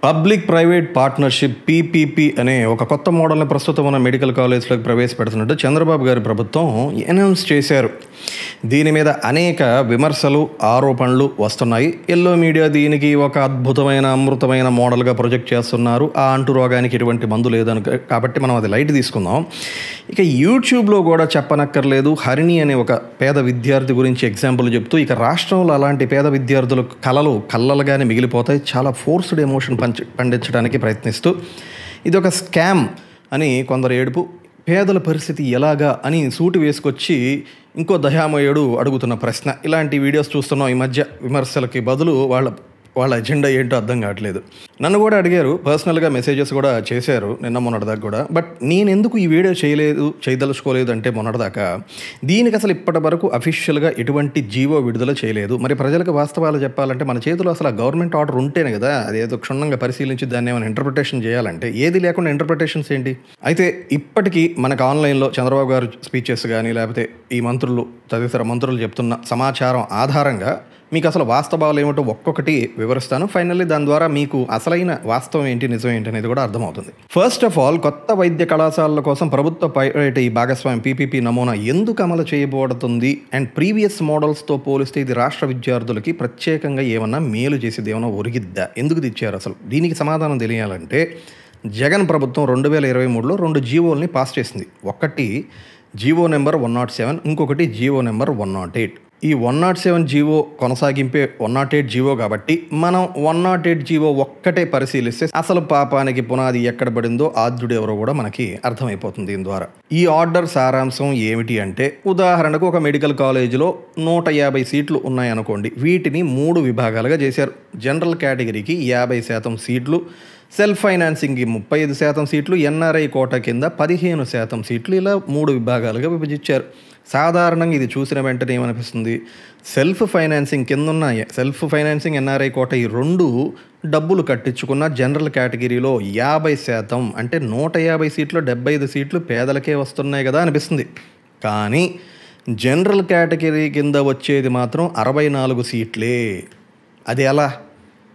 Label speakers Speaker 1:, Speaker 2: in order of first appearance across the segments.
Speaker 1: Public private partnership PPP అనే ఒక కొత్త మోడల్ని ప్రస్తుతం మన మెడికల్ కాలేజ్లోకి ప్రవేశపెడుతున్నట్టు చంద్రబాబు గారి ప్రభుత్వం అనౌన్స్ చేశారు. దీని మీద అనేక విమర్శలు, ఆరోపణలు వస్తున్నాయి. ఎల్లో మీడియా దీనికి ఒక అద్భుతమైన, అమృతమైన మోడల్గా ప్రొజెక్ట్ చేస్తున్నారు. ఆ అంటు రోగానికి ఎటువంటి మందు లేదని, కాబట్టి మనం అది లైట్ తీసుకుందాం. ఇక యూట్యూబ్లో కూడా చెప్పనక్కర్లేదు, హరిణి అనే ఒక పేద విద్యార్థి గురించి ఎగ్జాంపుల్ చెప్తూ, ఇక రాష్ట్రంలో అలాంటి పేద విద్యార్థుల కళలు కళ్ళలుగానే మిగిలిపోతాయి, చాలా ఫోర్స్డ్ ఎమోషన్ పండించడానికి ప్రయత్నిస్తూ ఇది ఒక స్కామ్ అని కొందరు ఏడుపు, పేదల పరిస్థితి ఎలాగా అని సూటి వేసుకొచ్చి ఇంకో దయామయుడు అడుగుతున్న ప్రశ్న. ఇలాంటి వీడియోస్ చూస్తున్నాం ఈ మధ్య. విమర్శలకి బదులు వాళ్ళ ఎజెండా ఏంటో అర్థం కావట్లేదు. నన్ను కూడా అడిగారు, పర్సనల్గా మెసేజెస్ కూడా చేశారు నిన్న మొన్నటిదాకా కూడా. బట్ నేను ఎందుకు ఈ వీడియో చేయదలుచుకోలేదు అంటే, మొన్నటిదాకా దీనికి అసలు ఇప్పటి వరకు అఫీషియల్గా ఎటువంటి జీవో విడుదల చేయలేదు. మరి ప్రజలకు వాస్తవాలు చెప్పాలంటే మన చేతిలో అసలు ఆ గవర్నమెంట్ ఆర్డర్ ఉంటేనే కదా అదేదో క్షుణ్ణంగా పరిశీలించి దాన్ని ఏమైనా ఇంటర్ప్రిటేషన్ చేయాలంటే. ఏది లేకుండా ఇంటర్ప్రిటేషన్స్ ఏంటి? అయితే ఇప్పటికీ మనకు ఆన్లైన్లో చంద్రబాబు గారు స్పీచెస్ కానీ, లేకపోతే ఈ మంత్రులు, తదితర మంత్రులు చెప్తున్న సమాచారం ఆధారంగా మీకు అసలు వాస్తవాలు ఏమిటో ఒక్కొక్కటి వివరిస్తాను. ఫైనల్లీ దాని ద్వారా మీకు అసలైన వాస్తవం ఏంటి, నిజం ఏంటి అనేది కూడా అర్థమవుతుంది. ఫస్ట్ ఆఫ్ ఆల్, కొత్త వైద్య కళాశాలల కోసం ప్రభుత్వ ప్రైవేట్ ఈ భాగస్వామ్యం పీపీపీ నమూనా ఎందుకు అమలు చేయబడుతుంది అండ్ ప్రీవియస్ మోడల్స్తో పోలిస్తే ఇది రాష్ట్ర విద్యార్థులకి ప్రత్యేకంగా ఏమన్నా మేలు చేసేది, ఏమన్నా ఒరిగిద్దా, ఎందుకు తెచ్చారు అసలు? దీనికి సమాధానం తెలియాలంటే, జగన్ ప్రభుత్వం 2023లో 2 జీవోల్ని పాస్ చేసింది. ఒకటి జీవో నెంబర్ 107, ఇంకొకటి జీవో నెంబర్ 108. ఈ 107 జీవో కొనసాగింపే 108 జీవో కాబట్టి మనం 108 జీవో ఒక్కటే పరిశీలిస్తే అసలు పాపానికి పునాది ఎక్కడ పడిందో ఆద్యుడు ఎవరో కూడా మనకి అర్థమైపోతుంది దీని ద్వారా. ఈ ఆర్డర్ సారాంశం ఏమిటి అంటే, ఉదాహరణకు ఒక మెడికల్ కాలేజీలో 150 సీట్లు ఉన్నాయనుకోండి. వీటిని 3 విభాగాలుగా చేశారు. జనరల్ కేటగిరీకి 50% సీట్లు, సెల్ఫ్ ఫైనాన్సింగ్కి 35% సీట్లు, ఎన్ఆర్ఐ కోటా కింద 15% సీట్లు, ఇలా 3 విభాగాలుగా విభజించారు. సాధారణంగా ఇది చూసిన వెంటనే ఏమనిపిస్తుంది, సెల్ఫ్ ఫైనాన్సింగ్ కింద ఉన్న సెల్ఫ్ ఫైనాన్సింగ్, ఎన్ఆర్ఐ కోట ఈ 2 డబ్బులు కట్టించుకున్న జనరల్ కేటగిరీలో 50% అంటే 150 సీట్లు, 75 సీట్లు పేదలకే వస్తున్నాయి కదా అనిపిస్తుంది. కానీ జనరల్ కేటగిరీ కింద వచ్చేది మాత్రం 64 సీట్లే. అది ఎలా?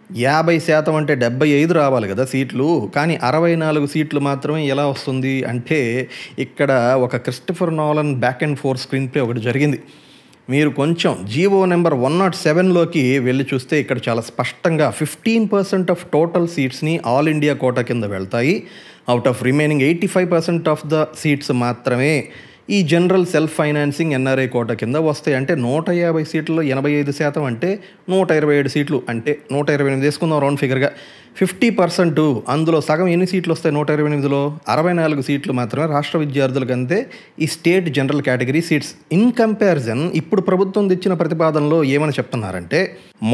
Speaker 1: 50% అంటే 75 రావాలి కదా సీట్లు, కానీ 64 సీట్లు మాత్రమే ఎలా వస్తుంది అంటే, ఇక్కడ ఒక Christopher Nolan back and fourth screen play ఒకటి జరిగింది. మీరు కొంచెం జీవో నెంబర్ 107లోకి వెళ్ళి చూస్తే ఇక్కడ చాలా స్పష్టంగా 15% ఆఫ్ టోటల్ సీట్స్ని ఆల్ ఇండియా కోటా కింద వెళ్తాయి. Out of remaining 85% of the seats మాత్రమే ఈ general self financing, NRI quota కింద వస్తాయి. అంటే 150 సీట్లలో 85% అంటే 127 సీట్లు, అంటే 128 తీసుకుందాం రౌండ్ ఫిగర్గా. 50%, అందులో సగం ఎన్ని సీట్లు వస్తాయి? 128లో 64 సీట్లు మాత్రమే రాష్ట్ర విద్యార్థులకు అంతే ఈ state general category seats. In comparison ఇప్పుడు ప్రభుత్వం తెచ్చిన ప్రతిపాదనలో ఏమని చెప్తున్నారంటే,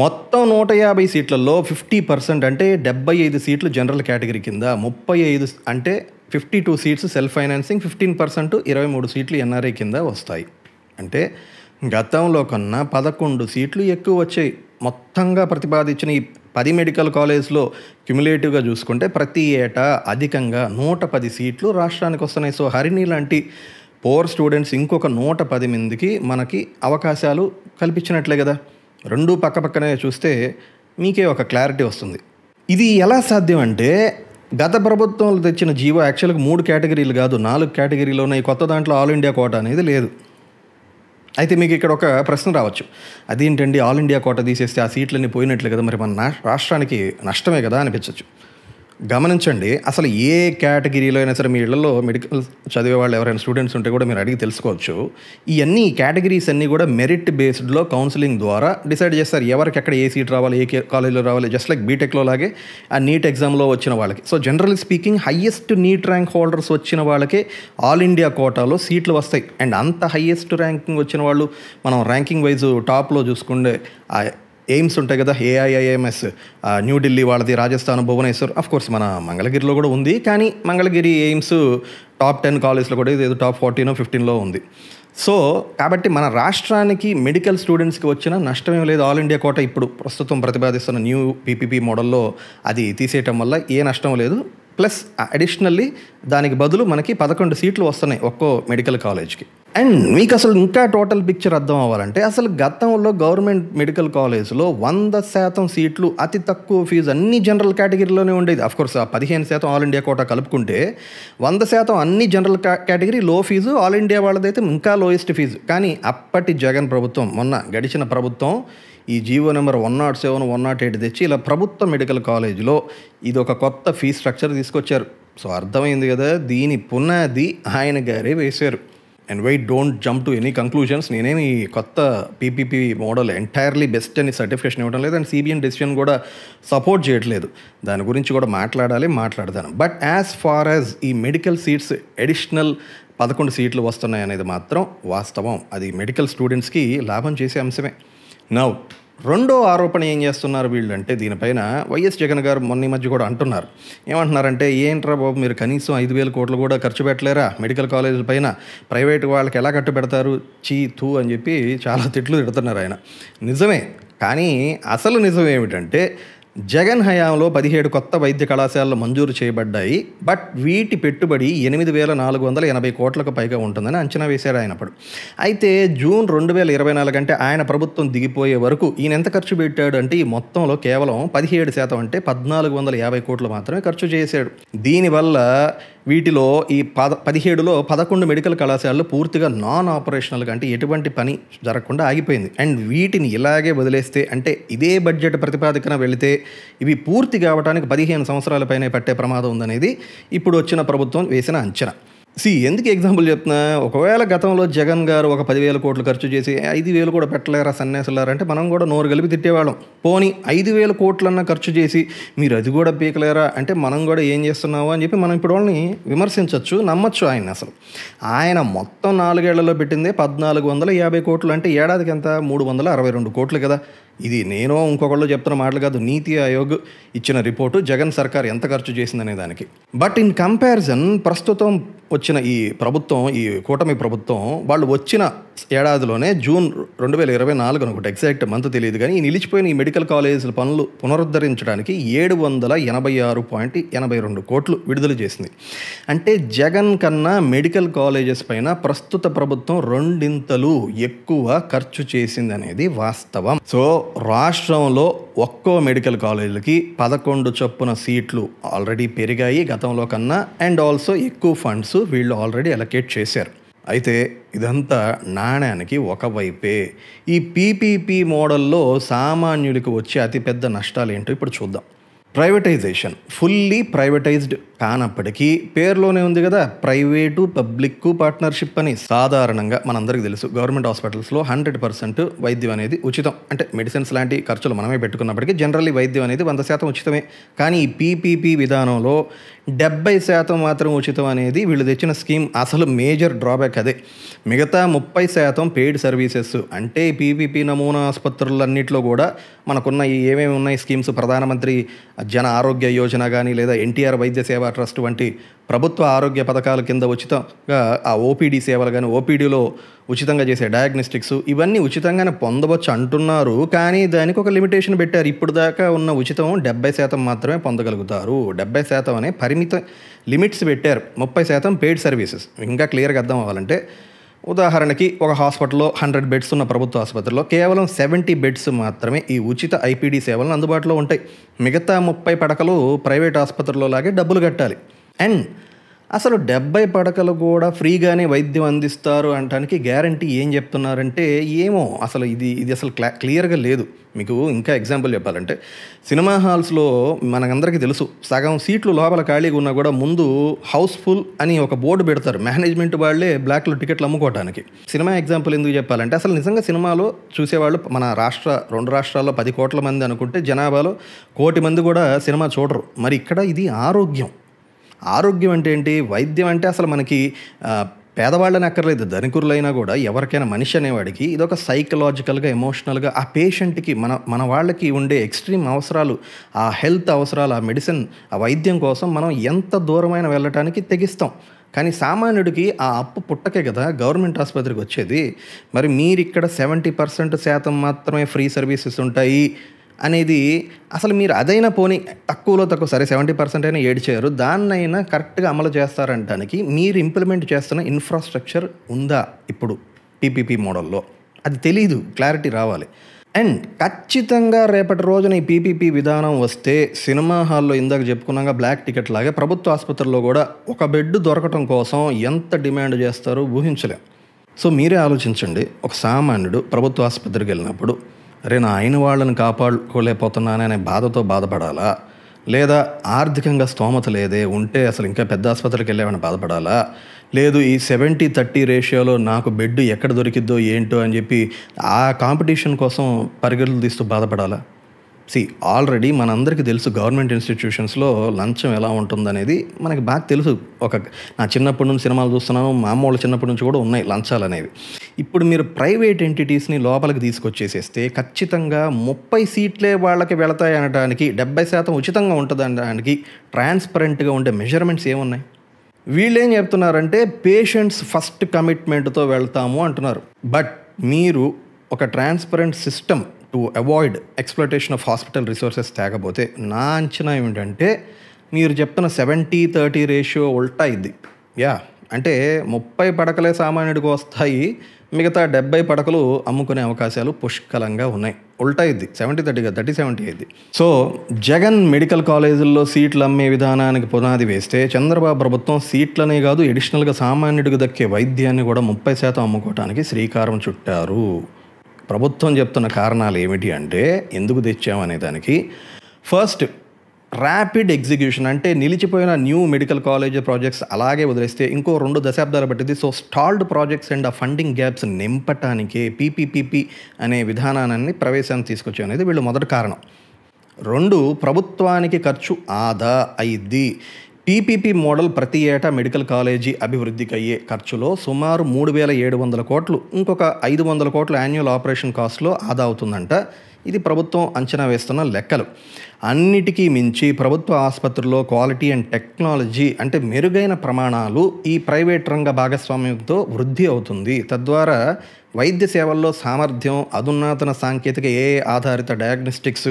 Speaker 1: మొత్తం 150 సీట్లలో 50% అంటే 75 సీట్లు జనరల్ కేటగిరీ కింద, 35 అంటే 52 సీట్స్ సెల్ఫ్ ఫైనాన్సింగ్, 15% 23 సీట్లు ఎన్ఆర్ఐ కింద వస్తాయి. అంటే గతంలో కన్నా 11 సీట్లు ఎక్కువ వచ్చాయి. మొత్తంగా ప్రతిపాదించిన ఈ 10 మెడికల్ కాలేజ్లో క్యుములేటివ్గా చూసుకుంటే ప్రతి ఏటా అధికంగా 110 సీట్లు రాష్ట్రానికి వస్తున్నాయి. సో హరిణి లాంటి పోర్ స్టూడెంట్స్ ఇంకొక 110 మందికి మనకి అవకాశాలు కల్పించినట్లే కదా. 2 పక్కనే చూస్తే మీకే ఒక క్లారిటీ వస్తుంది. ఇది ఎలా సాధ్యం అంటే, గత ప్రభుత్వంలో తెచ్చిన జీవో యాక్చువల్గా 3 కేటగిరీలు కాదు, 4 కేటగిరీలు ఉన్నాయి. కొత్త దాంట్లో ఆల్ ఇండియా కోటా అనేది లేదు. అయితే మీకు ఇక్కడ ఒక ప్రశ్న రావచ్చు, అదేంటండి ఆల్ ఇండియా కోటా తీసేస్తే ఆ సీట్లన్నీ పోయినట్లే కదా, మరి మన రాష్ట్రానికి నష్టమే కదా అనిపించవచ్చు. గమనించండి, అసలు ఏ కేటగిరీలో అయినా సరే మీ ఇళ్లలో మెడికల్ చదివే వాళ్ళు ఎవరైనా స్టూడెంట్స్ ఉంటే కూడా మీరు అడిగి తెలుసుకోవచ్చు. ఈ కేటగిరీస్ అన్నీ కూడా మెరిట్ బేస్డ్లో కౌన్సిలింగ్ ద్వారా డిసైడ్ చేస్తారు ఎవరికి ఎక్కడ ఏ సీట్ రావాలి, ఏ కాలేజీలో రావాలి. జస్ట్ లైక్ బీటెక్లో లాగే ఆ నీట్ ఎగ్జామ్లో వచ్చిన వాళ్ళకి. So generally speaking highest NEET rank holders వచ్చిన వాళ్ళకే ఆల్ ఇండియా కోటాలో సీట్లు వస్తాయి. అండ్ అంత హయ్యెస్ట్ ర్యాంకింగ్ వచ్చిన వాళ్ళు, మనం ర్యాంకింగ్ వైజ్ టాప్లో చూసుకుంటే ఎయిమ్స్ ఉంటాయి కదా, ఏఐఐఎంఎస్, న్యూఢిల్లీ వాళ్ళది, రాజస్థాన్ భువనేశ్వర్, అఫ్కోర్స్ మన మంగళగిరిలో కూడా ఉంది. కానీ మంగళగిరి ఎయిమ్స్ టాప్ 10 కాలేజ్లో కూడా ఏదో టాప్ 14 or 15లో ఉంది. సో కాబట్టి మన రాష్ట్రానికి మెడికల్ స్టూడెంట్స్కి వచ్చిన నష్టమేం లేదు. ఆల్ ఇండియా కోటా ఇప్పుడు ప్రస్తుతం ప్రతిపాదిస్తున్న న్యూ పీపీపీ మోడల్లో అది తీసేయటం వల్ల ఏ నష్టం లేదు. ప్లస్ అడిషనల్లీ దానికి బదులు మనకి 11 సీట్లు వస్తున్నాయి ఒక్కో మెడికల్ కాలేజ్కి. అండ్ మీకు అసలు ఇంకా టోటల్ పిక్చర్ అర్థం అవ్వాలంటే అసలు గతంలో గవర్నమెంట్ మెడికల్ కాలేజ్లో 100% సీట్లు అతి తక్కువ ఫీజు అన్ని జనరల్ కేటగిరీలోనే ఉండేది. అఫ్కోర్స్ ఆ 15% ఆల్ ఇండియా కోటా కలుపుకుంటే 100% అన్ని జనరల్ కేటగిరీ లో ఫీజు, ఆల్ ఇండియా వాళ్ళదైతే ఇంకా లోయెస్ట్ ఫీజు. కానీ అప్పటి జగన్ ప్రభుత్వం, మొన్న గడిచిన ప్రభుత్వం ఈ జీవో నెంబర్ 107, 108 తెచ్చి ఇలా ప్రభుత్వ మెడికల్ కాలేజీలో ఇది ఒక కొత్త ఫీజ్ స్ట్రక్చర్ తీసుకొచ్చారు. సో అర్థమైంది కదా, దీని పునాది ఆయన గారే వేశారు. And wait, don't jump to any conclusions. నేనేమి కొత్త పీపీపీ మోడల్ ఎంటైర్లీ బెస్ట్ అని సర్టిఫికేషన్ ఇవ్వడం లేదు, అండ్ సిబిఎన్ డెసిషన్ కూడా సపోర్ట్ చేయట్లేదు. దాని గురించి కూడా మాట్లాడతాను. బట్ యాజ్ ఫార్ యాజ్ ఈ మెడికల్ సీట్స్ అడిషనల్ 11 సీట్లు వస్తున్నాయి అనేది మాత్రం వాస్తవం. అది మెడికల్ స్టూడెంట్స్కి లాభం చేసే అంశమే. నౌ రెండో ఆరోపణ ఏం చేస్తున్నారు వీళ్ళంటే, దీనిపైన వైఎస్ జగన్ గారు మొన్న మధ్య కూడా అంటున్నారు. ఏమంటున్నారంటే, ఏంట్రా బాబు మీరు కనీసం 5,000 కోట్లు కూడా ఖర్చు పెట్టలేరా మెడికల్ కాలేజీల పైన, ప్రైవేట్ వాళ్ళకి ఎలా కట్టు పెడతారు, చీ తూ అని చెప్పి చాలా తిట్లు తిడుతున్నారు ఆయన. నిజమే, కానీ అసలు నిజం ఏమిటంటే జగన్ హయాంలో 17 కొత్త వైద్య కళాశాలలు మంజూరు చేయబడ్డాయి. బట్ వీటి పెట్టుబడి 8,480 కోట్లకు పైగా ఉంటుందని అంచనా వేశారు ఆయన అప్పుడు. అయితే జూన్ 2024 అంటే ఆయన ప్రభుత్వం దిగిపోయే వరకు ఈయన ఎంత ఖర్చు పెట్టాడు అంటే ఈ మొత్తంలో కేవలం 17% అంటే 1,450 కోట్లు మాత్రమే ఖర్చు చేశాడు. దీనివల్ల వీటిలో ఈ 17లో 11 మెడికల్ కళాశాలలు పూర్తిగా నాన్ ఆపరేషనల్గా, అంటే ఎటువంటి పని జరగకుండా ఆగిపోయింది. అండ్ వీటిని ఇలాగే వదిలేస్తే, అంటే ఇదే బడ్జెట్ ప్రతిపాదికన వెళితే ఇవి పూర్తి కావడానికి 15 సంవత్సరాల పైనే పట్టే ప్రమాదం ఉందనేది ఇప్పుడు వచ్చిన ప్రభుత్వం వేసిన అంచనా. ఎందుకు ఎగ్జాంపుల్ చెప్తున్నా, ఒకవేళ గతంలో జగన్ గారు ఒక 10,000 కోట్లు ఖర్చు చేసి 5,000 కూడా పెట్టలేరా సన్యాసులారంటే మనం కూడా నోరు కలిపి తిట్టేవాళ్ళం. పోనీ 5,000 కోట్లన్నా ఖర్చు చేసి మీరు అది కూడా పీకలేరా అంటే మనం కూడా ఏం చేస్తున్నావు అని చెప్పి మనం ఇప్పుడు వాళ్ళని విమర్శించవచ్చు, నమ్మచ్చు ఆయన. అసలు ఆయన మొత్తం 4 ఏళ్లలో పెట్టిందే 1,450 కోట్లు, అంటే ఏడాదికి ఎంత 362 కోట్లు కదా. ఇది నేను ఇంకొకళ్ళు చెప్తున్న మాటలు కాదు, నీతి ఆయోగ్ ఇచ్చిన రిపోర్టు జగన్ సర్కార్ ఎంత ఖర్చు చేసిందనే దానికి. బట్ ఇన్ కంపారిజన్ ప్రస్తుతం వచ్చిన ఈ ప్రభుత్వం, ఈ కూటమి ప్రభుత్వం, వాళ్ళు వచ్చిన ఏడాదిలోనే జూన్ 2024 అనుకుంటే, ఎగ్జాక్ట్ మంత్ తెలియదు కానీ, ఈ నిలిచిపోయిన ఈ మెడికల్ కాలేజీల పనులు పునరుద్ధరించడానికి 786.82 కోట్లు విడుదల చేసింది. అంటే జగన్ కన్నా మెడికల్ కాలేజెస్ పైన ప్రస్తుత ప్రభుత్వం 2 ఎక్కువ ఖర్చు చేసింది అనేది వాస్తవం. సో రాష్ట్రంలో ఒక్కో మెడికల్ కాలేజీలకి 11 చొప్పున సీట్లు ఆల్రెడీ పెరిగాయి గతంలో కన్నా, అండ్ ఆల్సో ఎక్కువ ఫండ్స్ వీళ్ళు ఆల్రెడీ అలొకేట్ చేశారు. అయితే ఇదంతా నాణ్యానికి ఒకవైపే. ఈ పీపీపీ మోడల్లో సామాన్యుడికి వచ్చే అతిపెద్ద నష్టాలు ఏంటో ఇప్పుడు చూద్దాం. ప్రైవేటైజేషన్, ఫుల్లీ ప్రైవేటైజ్డ్ కానప్పటికీ పేరులోనే ఉంది కదా ప్రైవేటు పబ్లిక్ పార్ట్నర్షిప్ అని. సాధారణంగా మనందరికీ తెలుసు గవర్నమెంట్ హాస్పిటల్స్లో 100% వైద్యం అనేది ఉచితం. అంటే మెడిసిన్స్ లాంటి ఖర్చులు మనమే పెట్టుకున్నప్పటికీ జనరల్లీ వైద్యం అనేది 100% ఉచితమే. కానీ ఈ పీపీపీ విధానంలో 70% మాత్రం ఉచితం అనేది వీళ్ళు తెచ్చిన స్కీమ్ అసలు మేజర్ డ్రాబ్యాక్ అదే. మిగతా 30% పెయిడ్ సర్వీసెస్. అంటే పీపీపీ నమూనా ఆసుపత్రులన్నింటిలో కూడా మనకున్న ఏమేమి ఉన్నాయి స్కీమ్స్, ప్రధానమంత్రి జన ఆరోగ్య యోజన కానీ, లేదా ఎన్టీఆర్ వైద్య సేవా ట్రస్ట్ వంటి ప్రభుత్వ ఆరోగ్య పథకాల కింద ఉచితంగా ఆ ఓపీడీ సేవలు కానీ, ఓపీడీలో ఉచితంగా చేసే డయాగ్నోస్టిక్స్, ఇవన్నీ ఉచితంగానే పొందవచ్చు అంటున్నారు. కానీ దానికి ఒక లిమిటేషన్ పెట్టారు. ఇప్పుడు దాకా ఉన్న ఉచితం 70% మాత్రమే పొందగలుగుతారు. 70% అనే పరిమిత లిమిట్స్ పెట్టారు. 30% పెయిడ్ సర్వీసెస్. ఇంకా క్లియర్గా అర్థం అవ్వాలంటే, ఉదాహరణకి ఒక హాస్పిటల్లో 100 బెడ్స్ ఉన్న ప్రభుత్వ ఆసుపత్రిలో కేవలం 70 బెడ్స్ మాత్రమే ఈ ఉచిత ఐపీడీ సేవలను అందుబాటులో ఉంటాయి. మిగతా 30 పడకలు ప్రైవేట్ ఆసుపత్రిలో లాగే డబ్బులు కట్టాలి. అండ్ అసలు 70 పడకలు కూడా ఫ్రీగానే వైద్యం అందిస్తారు అనడానికి గ్యారంటీ ఏం చెప్తున్నారంటే ఏమో అసలు ఇది అసలు క్లియర్గా లేదు. మీకు ఇంకా ఎగ్జాంపుల్ చెప్పాలంటే, సినిమా హాల్స్లో మనకందరికీ తెలుసు సగం సీట్లు లోపల ఖాళీగా ఉన్నా కూడా ముందు హౌస్ఫుల్ అని ఒక బోర్డు పెడతారు. మేనేజ్మెంట్ వాళ్ళే బ్లాక్లో టికెట్లు అమ్ముకోవడానికి. సినిమా ఎగ్జాంపుల్ ఎందుకు చెప్పాలంటే, అసలు నిజంగా సినిమాలో చూసేవాళ్ళు మన 2 రాష్ట్రాల్లో 10 కోట్ల మంది అనుకుంటే జనాభాలో 1 కోటి మంది కూడా సినిమా చూడరు. మరి ఇక్కడ ఇది ఆరోగ్యం. ఆరోగ్యం అంటే ఏంటి? వైద్యం అంటే అసలు మనకి పేదవాళ్ళని అక్కర్లేదు, ధనికురులైనా కూడా ఎవరికైనా మనిషి అనేవాడికి ఇదొక సైకలాజికల్గా, ఎమోషనల్గా ఆ పేషెంట్కి మన వాళ్ళకి ఉండే ఎక్స్ట్రీమ్ అవసరాలు, ఆ హెల్త్ అవసరాలు, ఆ మెడిసిన్, ఆ వైద్యం కోసం మనం ఎంత దూరమైన వెళ్ళటానికి తెగిస్తాం. కానీ సామాన్యుడికి ఆ అప్పు పుట్టకే కదా గవర్నమెంట్ ఆసుపత్రికి వచ్చేది. మరి మీరు ఇక్కడ 70% మాత్రమే ఫ్రీ సర్వీసెస్ ఉంటాయి, అనేది అసలు మీరు అదైనా పోనీ తక్కువలో తక్కువ సరే 70% అయినా ఏడ్చారు, దాన్నైనా కరెక్ట్గా అమలు చేస్తారంటానికి మీరు ఇంప్లిమెంట్ చేస్తున్న ఇన్ఫ్రాస్ట్రక్చర్ ఉందా ఇప్పుడు పీపీపీ మోడల్లో? అది తెలీదు, క్లారిటీ రావాలి. అండ్ ఖచ్చితంగా రేపటి రోజున ఈ పీపీపీ విధానం వస్తే సినిమా హాల్లో ఇందాక చెప్పుకున్నాక బ్లాక్ టికెట్ లాగే ప్రభుత్వ ఆసుపత్రుల్లో కూడా ఒక బెడ్ దొరకటం కోసం ఎంత డిమాండ్ చేస్తారో ఊహించలేం. సో మీరే ఆలోచించండి, ఒక సామాన్యుడు ప్రభుత్వ ఆసుపత్రికి వెళ్ళినప్పుడు అరే నా అయిన వాళ్ళని కాపాడుకోలేకపోతున్నాననే బాధతో బాధపడాలా, లేదా ఆర్థికంగా స్తోమత లేదే ఉంటే అసలు ఇంకా పెద్ద ఆసుపత్రికి వెళ్ళేవాడిని బాధపడాలా, లేదు ఈ 70-30 రేషియోలో నాకు బెడ్ ఎక్కడ దొరికిద్దో ఏంటో అని చెప్పి ఆ కాంపిటీషన్ కోసం పరిగెలు తీస్తూ బాధపడాలా? ఆల్రెడీ మనందరికీ తెలుసు గవర్నమెంట్ ఇన్స్టిట్యూషన్స్లో లంచం ఎలా ఉంటుందనేది మనకి బాగా తెలుసు. నా చిన్నప్పటి నుంచి సినిమాలు చూస్తున్నాను, మా అమ్మ వాళ్ళ చిన్నప్పటి నుంచి కూడా ఉన్నాయి లంచాలు అనేవి. ఇప్పుడు మీరు ప్రైవేట్ ఎంటిటీస్ని లోపలికి తీసుకొచ్చేసేస్తే ఖచ్చితంగా 30 సీట్లే వాళ్ళకి వెళతాయి అనడానికి, 70% ఉచితంగా ఉంటుంది అనడానికి ట్రాన్స్పరెంట్గా ఉండే మెజర్మెంట్స్ ఏమున్నాయి? వీళ్ళేం చెప్తున్నారంటే పేషెంట్స్ ఫస్ట్ కమిట్మెంట్తో వెళ్తాము అంటున్నారు. బట్ మీరు ఒక transparent system to avoid exploitation of hospital resources తేకపోతే నా అంచనా ఏమిటంటే మీరు చెప్తున్న 70-30 రేషియో ఉల్టా ఇది. అంటే 30 పడకలే సామాన్యుడికి వస్తాయి, మిగతా 70 పడకలు అమ్ముకునే అవకాశాలు పుష్కలంగా ఉన్నాయి. ఉల్టా ఇది 70-30 30-70 అయింది. సో జగన్ మెడికల్ కాలేజీల్లో సీట్లు అమ్మే విధానానికి పునాది వేస్తే చంద్రబాబు ప్రభుత్వం సీట్లనే కాదు ఎడిషనల్గా సామాన్యుడికి దక్కే వైద్యాన్ని కూడా 30% అమ్ముకోవడానికి శ్రీకారం చుట్టారు. ప్రభుత్వం చెప్తున్న కారణాలు ఏమిటి అంటే ఎందుకు తెచ్చామనే దానికి, ఫస్ట్ ర్యాపిడ్ ఎగ్జిక్యూషన్, అంటే నిలిచిపోయిన న్యూ మెడికల్ కాలేజ్ ప్రాజెక్ట్స్ అలాగే వదిలేస్తే ఇంకో 2 దశాబ్దాలు పట్టింది. సో స్టాల్డ్ ప్రాజెక్ట్స్ అండ్ ఆ ఫండింగ్ గ్యాప్స్ నింపటానికే పీపీపీ అనే విధానాన్ని ప్రవేశాన్ని తీసుకొచ్చాం అనేది వీళ్ళు మొదటి కారణం. 2, ప్రభుత్వానికి ఖర్చు ఆదా అయింది. పీపీపీ మోడల్ ప్రతి ఏటా మెడికల్ కాలేజీ అభివృద్ధికి అయ్యే ఖర్చులో సుమారు 3,700 కోట్లు, ఇంకొక 500 కోట్ల యాన్యువల్ ఆపరేషన్ కాస్ట్లో ఆదా అవుతుందంట. ఇది ప్రభుత్వం అంచనా వేస్తున్న లెక్కలు. అన్నిటికీ మించి ప్రభుత్వ ఆసుపత్రుల్లో క్వాలిటీ అండ్ టెక్నాలజీ, అంటే మెరుగైన ప్రమాణాలు ఈ ప్రైవేట్ రంగ భాగస్వామ్యంతో వృద్ధి అవుతుంది. తద్వారా వైద్య సేవల్లో సామర్థ్యం, అధునాతన సాంకేతిక AI ఆధారిత డయాగ్నోస్టిక్స్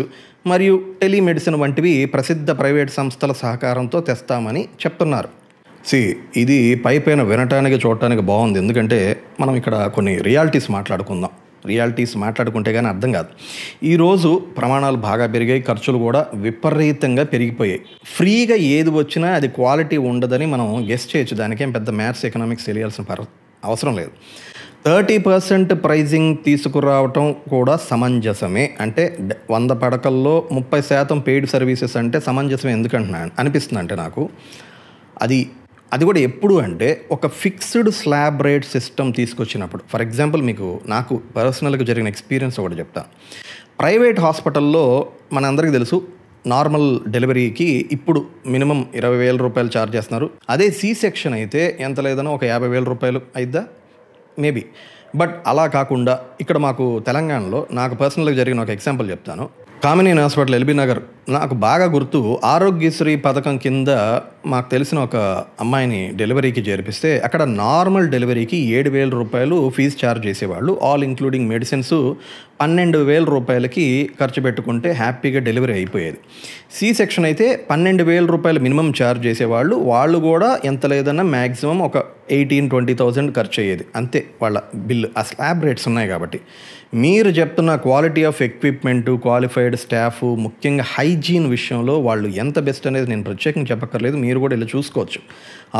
Speaker 1: మరియు టెలిమెడిసిన్ వంటివి ప్రసిద్ధ ప్రైవేట్ సంస్థల సహకారంతో తెస్తామని చెప్తున్నారు. ఇది పైపైన వినటానికి చూడటానికి బాగుంది, ఎందుకంటే మనం ఇక్కడ కొన్ని రియాలిటీస్ మాట్లాడుకుందాం. రియాలిటీస్ మాట్లాడుకుంటే కానీ అర్థం కాదు. ఈరోజు ప్రమాణాలు బాగా పెరిగాయి, ఖర్చులు కూడా విపరీతంగా పెరిగిపోయాయి. ఫ్రీగా ఏది వచ్చినా అది క్వాలిటీ ఉండదని మనం గెస్ చేయొచ్చు, దానికేం పెద్ద మ్యాథ్స్ ఎకనామిక్స్ తెలియాల్సిన అవసరం లేదు. 30% ప్రైజింగ్ తీసుకురావటం కూడా సమంజసమే. అంటే 100 పడకల్లో 30% పెయిడ్ సర్వీసెస్ అంటే సమంజసమే ఎందుకంటున్నాను అనిపిస్తుంది. అంటే నాకు అది కూడా ఎప్పుడు అంటే ఒక ఫిక్స్డ్ స్లాబ్ రేట్ సిస్టమ్ తీసుకొచ్చినప్పుడు. ఫర్ ఎగ్జాంపుల్ నాకు పర్సనల్గా జరిగిన ఎక్స్పీరియన్స్ ఒకటి చెప్తాను. ప్రైవేట్ హాస్పిటల్లో మనందరికీ తెలుసు నార్మల్ డెలివరీకి ఇప్పుడు మినిమం 20,000 రూపాయలు ఛార్జ్ చేస్తున్నారు. అదే C-సెక్షన్ అయితే ఎంత లేదన్నా ఒక 50,000 రూపాయలు అయిద్దా మేబీ. బట్ అలా కాకుండా ఇక్కడ మాకు తెలంగాణలో నాకు పర్సనల్గా జరిగిన ఒక ఎగ్జాంపుల్ చెప్తాను. కామినేని హాస్పిటల్ ఎల్బీ నగర్, నాకు బాగా గుర్తు, ఆరోగ్యశ్రీ పథకం కింద మాకు తెలిసిన ఒక అమ్మాయిని డెలివరీకి చేర్పిస్తే అక్కడ నార్మల్ డెలివరీకి 7,000 రూపాయలు ఫీజు ఛార్జ్ చేసేవాళ్ళు. ఆల్ ఇంక్లూడింగ్ మెడిసిన్స్ 12,000 రూపాయలకి ఖర్చు పెట్టుకుంటే హ్యాపీగా డెలివరీ అయిపోయేది. C-సెక్షన్ అయితే 12,000 రూపాయలు మినిమం ఛార్జ్ చేసేవాళ్ళు. వాళ్ళు కూడా ఎంత లేదన్నా మ్యాక్సిమం ఒక 18,000-20,000 ఖర్చు అయ్యేది అంతే వాళ్ళ బిల్లు. ఆ స్లాబ్ రేట్స్ ఉన్నాయి కాబట్టి. మీరు చెప్తున్న quality of equipment, qualified staff, ముఖ్యంగా హైజీన్ విషయంలో వాళ్ళు ఎంత బెస్ట్ అనేది నేను ప్రత్యేకంగా చెప్పక్కర్లేదు, మీరు కూడా ఇలా చూసుకోవచ్చు.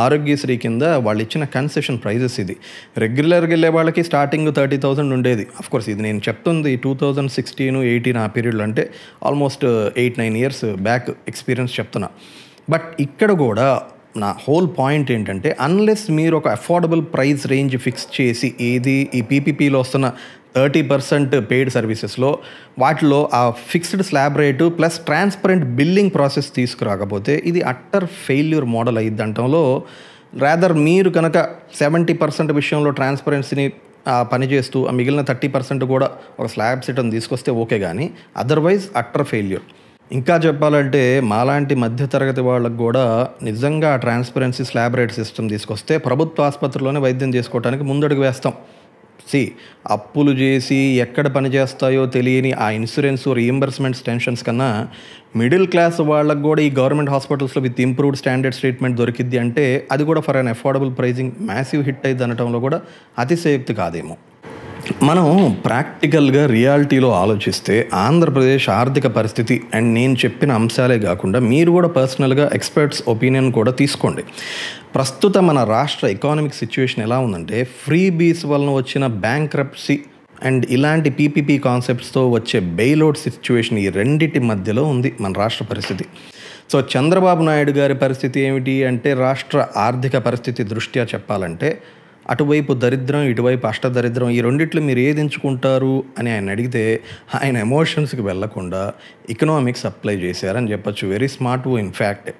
Speaker 1: ఆరోగ్యశ్రీ కింద వాళ్ళు ఇచ్చిన కన్సెషన్ ప్రైజెస్ ఇది. రెగ్యులర్గా వెళ్ళే వాళ్ళకి స్టార్టింగ్ 30,000 ఉండేది. అఫ్కోర్స్ ఇది నేను చెప్తుంది 2016-18 ఆ పీరియడ్లో, అంటే ఆల్మోస్ట్ 8-9 ఇయర్స్ బ్యాక్ ఎక్స్పీరియన్స్ చెప్తున్నా. బట్ ఇక్కడ కూడా నా హోల్ పాయింట్ ఏంటంటే అన్లెస్ మీరు ఒక అఫోర్డబుల్ ప్రైస్ రేంజ్ ఫిక్స్ చేసి ఈ పీపీపీలో వస్తున్న 30% పెయిడ్ సర్వీసెస్లో వాటిలో ఆ fixed slab rate plus transparent billing process తీసుకురాకపోతే ఇది అట్టర్ ఫెయిల్యూర్ మోడల్ అయ్యిద్దంటంలో రాదర్ మీరు కనుక 70% విషయంలో ట్రాన్స్పరెన్సీని పనిచేస్తూ ఆ మిగిలిన 30% కూడా ఒక స్లాబ్ సిస్టమ్ తీసుకొస్తే ఓకే, కానీ అదర్వైజ్ అట్టర్ ఫెయిల్యూర్. ఇంకా చెప్పాలంటే మాలాంటి మధ్యతరగతి వాళ్ళకు కూడా నిజంగా ట్రాన్స్పరెన్సీ స్లాబ్ రేట్ సిస్టమ్ తీసుకొస్తే ప్రభుత్వ ఆసుపత్రిలోనే వైద్యం చేసుకోవడానికి ముందడుగు వేస్తాం. అప్పులు చేసి ఎక్కడ పని చేస్తాయో తెలియని ఆ ఇన్సూరెన్స్ రీఎంబర్స్మెంట్స్ టెన్షన్స్ కన్నా మిడిల్ క్లాస్ వాళ్ళకు కూడా ఈ గవర్నమెంట్ హాస్పిటల్స్లో విత్ ఇంప్రూవ్డ్ స్టాండర్డ్స్ ట్రీట్మెంట్ దొరికిద్ది అంటే అది కూడా for unaffordable pricing massive hit అయింది అనటంలో కూడా అతిశయోక్తి కాదేమో. మనం ప్రాక్టికల్గా రియాలిటీలో ఆలోచిస్తే ఆంధ్రప్రదేశ్ ఆర్థిక పరిస్థితి అండ్ నేను చెప్పిన అంశాలే కాకుండా మీరు కూడా పర్సనల్గా ఎక్స్పర్ట్స్ ఒపీనియన్ కూడా తీసుకోండి. ప్రస్తుతం మన రాష్ట్ర ఎకానమిక్ సిచ్యువేషన్ ఎలా ఉందంటే ఫ్రీ బీస్ వలన వచ్చిన బ్యాంక్రప్సీ అండ్ ఇలాంటి పీపీపీ కాన్సెప్ట్స్తో వచ్చే బెయిల్అవుట్ సిచ్యువేషన్ ఈ రెండింటి మధ్యలో ఉంది మన రాష్ట్ర పరిస్థితి. సో చంద్రబాబు నాయుడు గారి పరిస్థితి ఏమిటి అంటే రాష్ట్ర ఆర్థిక పరిస్థితి దృష్ట్యా చెప్పాలంటే అటువైపు దరిద్రం ఇటువైపు అష్టదరిద్రం ఈ రెండిట్లో మీరు ఏది ఎంచుకుంటారు అని ఆయన అడిగితే ఆయన ఎమోషన్స్కి వెళ్లకుండా ఎకనామిక్స్ అప్లై చేశారని చెప్పచ్చు. Very smart in fact.